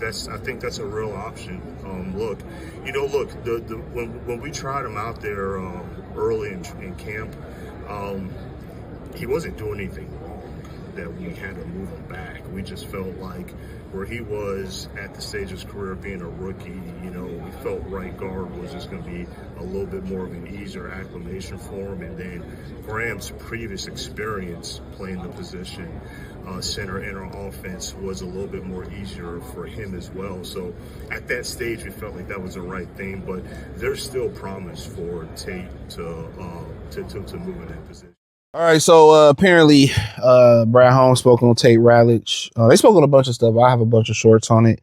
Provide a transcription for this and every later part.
I think that's a real option. When we tried him out there early in camp, um, he wasn't doing anything that we had to move him back. We just felt like where he was at the stage of his career being a rookie, we felt right guard was just going to be a little bit more of an easier acclimation for him. And then Graham's previous experience playing the position center in our offense was a little bit more easier for him as well. So at that stage, we felt like that was the right thing. But there's still promise for Tate to move in that position. All right, so apparently Brad Holmes spoke on Tate Ratledge. They spoke on a bunch of stuff. I have a bunch of shorts on it.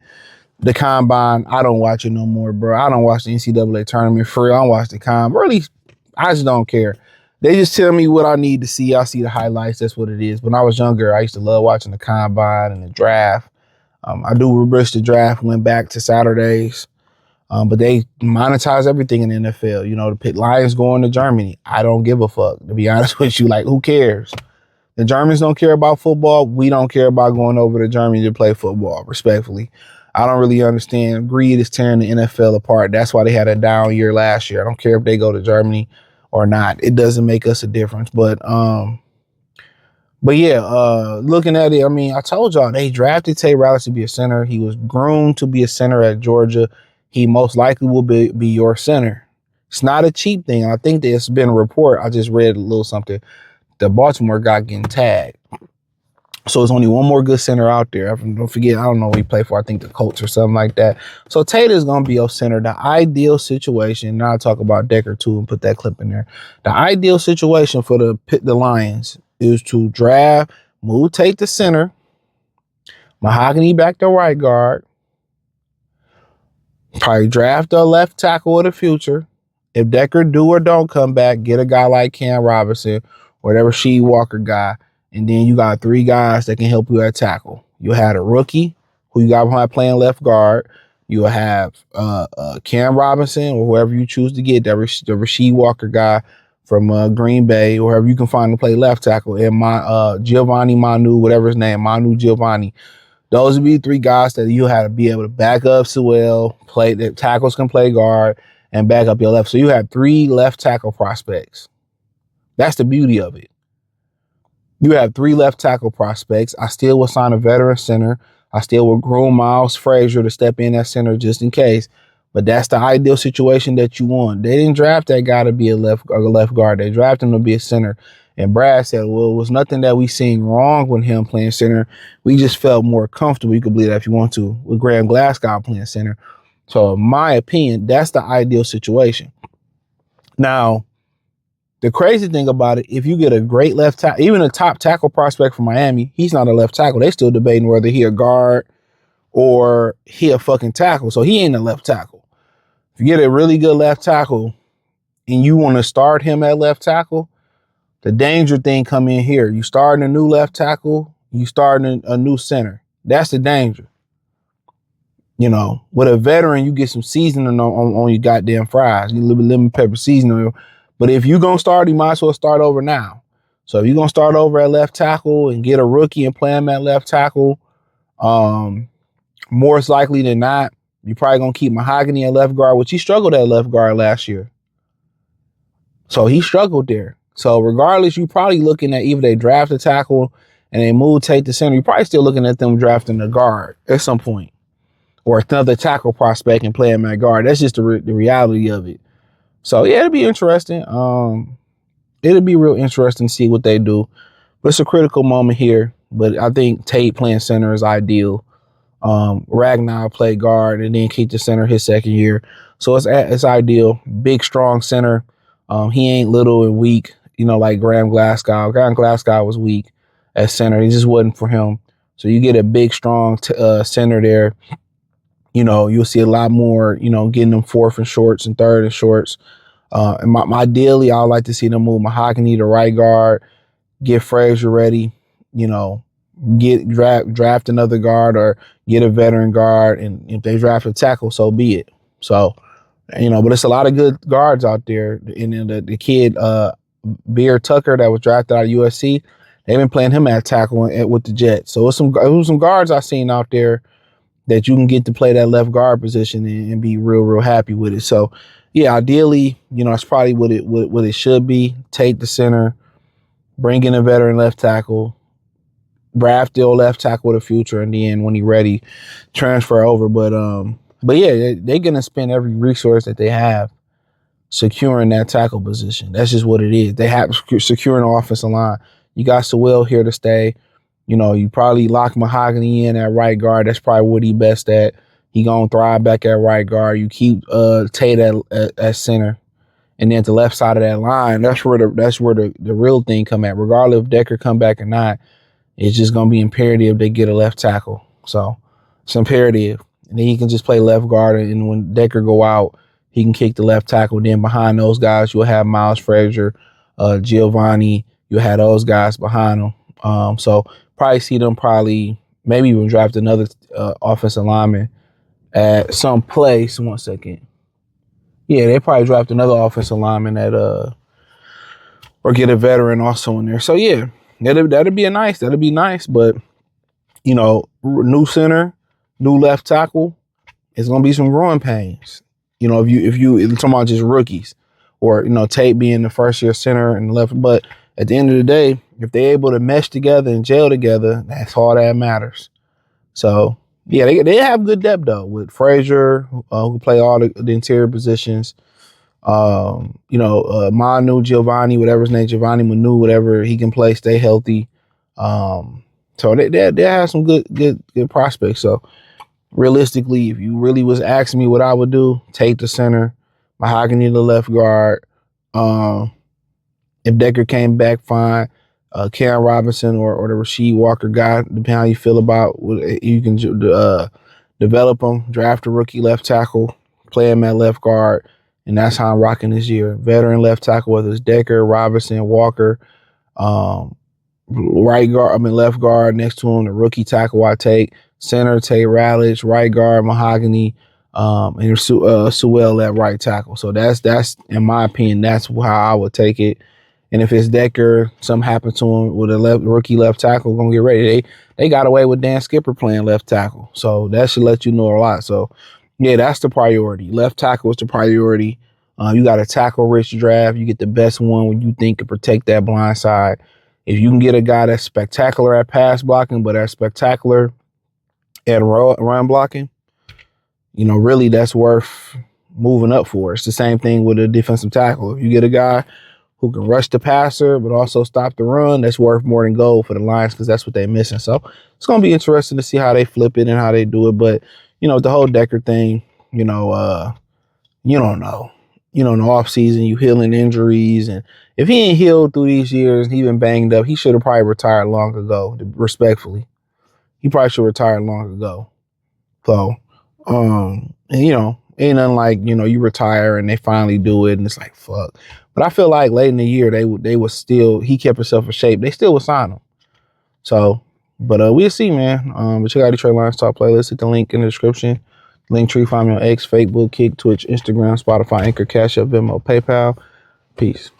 The combine, I don't watch it no more, bro. I don't watch the NCAA tournament for real. I don't watch the combine. Really, I just don't care. They just tell me what I need to see. I see the highlights. That's what it is. When I was younger, I used to love watching the combine and the draft. I do wish the draft went back to Saturdays. But they monetize everything in the NFL. The Pit Lions going to Germany. I don't give a fuck, to be honest with you. Like, who cares? The Germans don't care about football. We don't care about going over to Germany to play football, respectfully. I don't really understand. Greed is tearing the NFL apart. That's why they had a down year last year. I don't care if they go to Germany or not. It doesn't make us a difference. But yeah, looking at it, I mean, I told y'all they drafted Tate Ratledge to be a center. He was groomed to be a center at Georgia. He most likely will be your center. It's not a cheap thing. I think there's been a report. I just read a little something. The Baltimore guy getting tagged. So there's only one more good center out there. Don't forget, I don't know what he played for. I think the Colts or something like that. So Tate is going to be your center. The ideal situation, now I'll talk about Decker too and put that clip in there. The ideal situation for the Lions is to move Tate to center, Mahogany back to right guard, probably draft a left tackle of the future. If Decker do or don't come back, get a guy like Cam Robinson, whatever Rasheed Walker guy, and then you got 3 guys that can help you at tackle. You'll have a rookie who you got behind playing left guard. You'll have Cam Robinson or whoever you choose to get, the Rasheed Walker guy from Green Bay, or whoever you can find to play left tackle, and Giovanni Manu, whatever his name, Manu Giovanni. Those would be 3 guys that you have to be able to back up so well, play that tackles can play guard and back up your left. So you have 3 left tackle prospects. That's the beauty of it. You have 3 left tackle prospects. I still would sign a veteran center. I still would groom Miles Frazier to step in at center just in case. But that's the ideal situation that you want. They didn't draft that guy to be a left guard. They drafted him to be a center. And Brad said, well, it was nothing that we seen wrong with him playing center. We just felt more comfortable. You could believe that if you want to, with Graham Glasgow playing center. So in my opinion, that's the ideal situation. Now, the crazy thing about it, if you get a great left tackle, even a top tackle prospect from Miami, he's not a left tackle. They still debating whether he a guard or he a fucking tackle. So he ain't a left tackle. If you get a really good left tackle and you want to start him at left tackle, the danger thing come in here. You starting a new left tackle, you starting a new center. That's the danger. With a veteran, you get some seasoning on your goddamn fries. You a little bit lemon pepper seasoning. But if you're going to start, you might as well start over now. So if you're going to start over at left tackle and get a rookie and play him at left tackle, more likely than not, you're probably going to keep Mahogany at left guard, which he struggled at left guard last year. So he struggled there. So regardless, you're probably looking at either they draft a tackle and they move Tate to center. You're probably still looking at them drafting a guard at some point, or another tackle prospect and play him at guard. That's just the reality of it. So yeah, it'll be interesting. It'll be real interesting to see what they do. But it's a critical moment here. But I think Tate playing center is ideal. Ragnar play guard and then keep the center his second year. So it's ideal. Big, strong center. He ain't little and weak, like Graham Glasgow. Graham Glasgow was weak at center. He just wasn't for him. So you get a big, strong center there. You'll see a lot more, getting them 4th and shorts and 3rd and shorts. And ideally, I would like to see them move Mahogany to right guard, get Frazier ready, draft another guard or get a veteran guard. And if they draft a tackle, so be it. So, but it's a lot of good guards out there. And then the kid, Beer Tucker, that was drafted out of USC, they've been playing him at tackle with the Jets. So it was some guards I've seen out there that you can get to play that left guard position and be real happy with it. So yeah, ideally, it's probably what it should be. Take the center, bring in a veteran left tackle, draft the left tackle of the future, and then when he's ready, transfer over. But yeah, they're gonna spend every resource that they have securing that tackle position. That's just what it is. They have securing the offensive line. You got Sewell here to stay. You probably lock Mahogany in at right guard. That's probably what he best at. He gonna thrive back at right guard. You keep Tate at center, and then at the left side of that line, that's where the real thing come at. Regardless if Decker come back or not, it's just gonna be imperative they get a left tackle. So it's imperative, and then he can just play left guard, and when Decker go out, he can kick the left tackle. Then behind those guys, you'll have Miles Frazier, Giovanni. You'll have those guys behind them. So probably see them maybe even draft another offensive lineman at some place. 1 second. Yeah, they probably draft another offensive lineman or get a veteran also in there. So yeah, that'd be nice. But new center, new left tackle, it's gonna be some growing pains. If you talking about just rookies, or Tate being the first year center and left, but at the end of the day, if they're able to mesh together and gel together, that's all that matters. So yeah, they have good depth though with Frazier, who can play all the interior positions. Manu, Giovanni, whatever his name, Giovanni Manu, whatever he can play, stay healthy. So they have some good prospects. So realistically, if you really was asking me what I would do, take the center, Mahogany the left guard. If Decker came back, fine. Cam Robinson or the Rasheed Walker guy, depending how you feel about, you can develop them, draft a rookie left tackle, play him at left guard, and that's how I'm rocking this year. Veteran left tackle, whether it's Decker, Robinson, Walker, left guard next to him, the rookie tackle I take, center Tate Ratledge, right guard Mahogany, and Sewell at right tackle. So that's in my opinion, that's how I would take it. And if it's Decker, something happened to him with a rookie left tackle, gonna get ready. They got away with Dan Skipper playing left tackle, so that should let you know a lot. So yeah, that's the priority. Left tackle is the priority. You got a tackle-rich draft. You get the best one when you think can protect that blind side. If you can get a guy that's spectacular at pass blocking, but that's spectacular at run blocking, really that's worth moving up for. It's the same thing with a defensive tackle. If you get a guy who can rush the passer but also stop the run, that's worth more than gold for the Lions because that's what they're missing. So it's going to be interesting to see how they flip it and how they do it. But, the whole Decker thing, you don't know. In the offseason, you healing injuries. And if he ain't healed through these years and he been banged up, he should have probably retired long ago, respectfully. He probably should have retired long ago. So, ain't nothing like, you retire and they finally do it and it's like, fuck. But I feel like late in the year, they was still, he kept himself in shape. They still would sign him. So, but we'll see, man. But check out the Detroit Lions Talk playlist. Hit the link in the description. Linktree, find me on X, Facebook, Kick, Twitch, Instagram, Spotify, Anchor, Cash App, Venmo, PayPal. Peace.